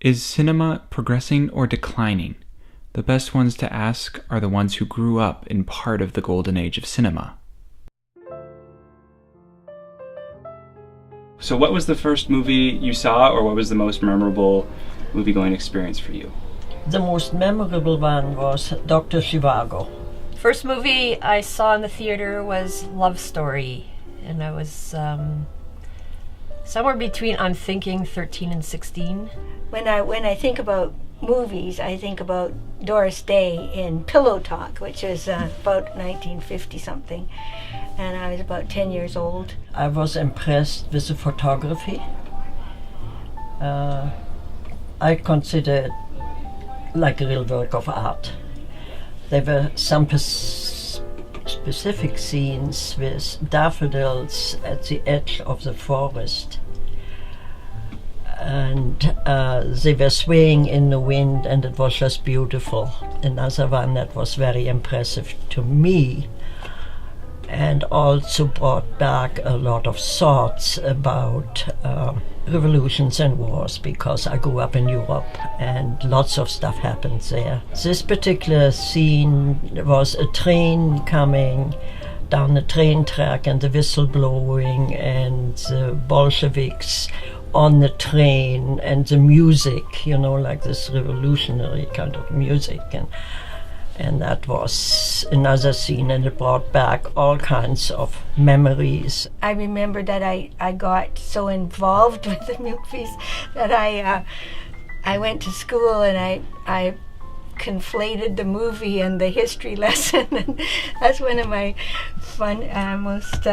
Is cinema progressing or declining? The best ones to ask are the ones who grew up in part of the golden age of cinema. So what was the first movie you saw, or what was the most memorable movie-going experience for you? The most memorable one was Dr. Zhivago. First movie I saw in the theater was Love Story, and I was somewhere between, I'm thinking, 13 and 16. When I think about movies, I think about Doris Day in Pillow Talk, which was about 1950-something, and I was about 10 years old. I was impressed with the photography. I consider it like a real work of art. There were some specific scenes with daffodils at the edge of the forest, and they were swaying in the wind, and it was just beautiful. Another one that was very impressive to me, and also brought back a lot of thoughts about revolutions and wars, because I grew up in Europe and lots of stuff happened there. This particular scene was a train coming down the train track and the whistle blowing and the Bolsheviks on the train and the music, like this revolutionary kind of music. And that was another scene, and it brought back all kinds of memories. I remember that I got so involved with the movies that I went to school and I conflated the movie and the history lesson, and that's one of my most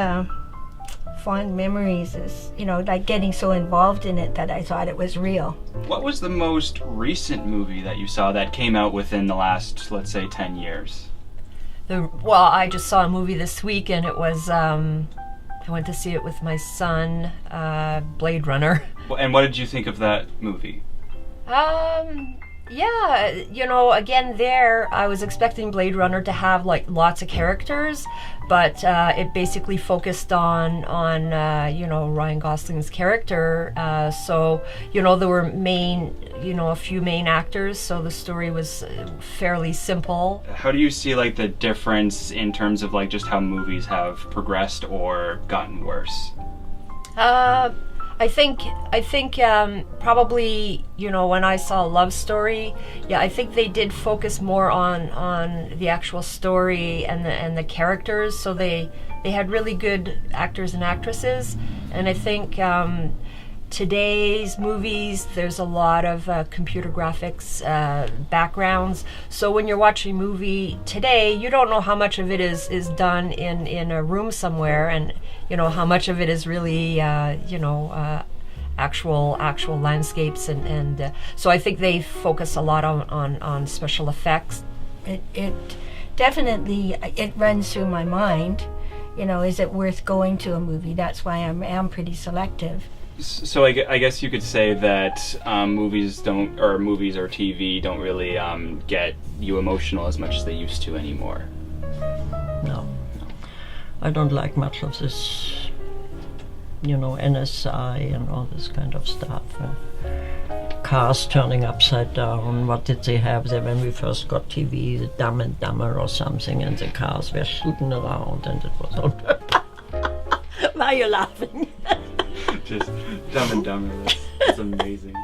fond memories is, like getting so involved in it that I thought it was real. What was the most recent movie that you saw that came out within the last, let's say, 10 years? I just saw a movie this week, and it was, I went to see it with my son, Blade Runner. And what did you think of that movie? Yeah, again there, I was expecting Blade Runner to have lots of characters, but it basically focused on Ryan Gosling's character. So there were a few main actors, so the story was fairly simple. How do you see the difference in terms of just how movies have progressed or gotten worse? I think probably when I saw Love Story, I think they did focus more on the actual story and the characters, so they had really good actors and actresses. And I think today's movies, there's a lot of computer graphics backgrounds, so when you're watching a movie today, you don't know how much of it is done in a room somewhere, and how much of it is really actual landscapes, and so I think they focus a lot on special effects. It definitely runs through my mind, is it worth going to a movie? That's why I am pretty selective. So I guess you could say that movies or TV don't really get you emotional as much as they used to anymore. No. I don't like much of this, NSI and all this kind of stuff. Cars turning upside down. What did they have there when we first got TV? Dumb and Dumber or something, and the cars were shooting around, and it was all... Why are you laughing? Just Dumb and Dumber. That's amazing.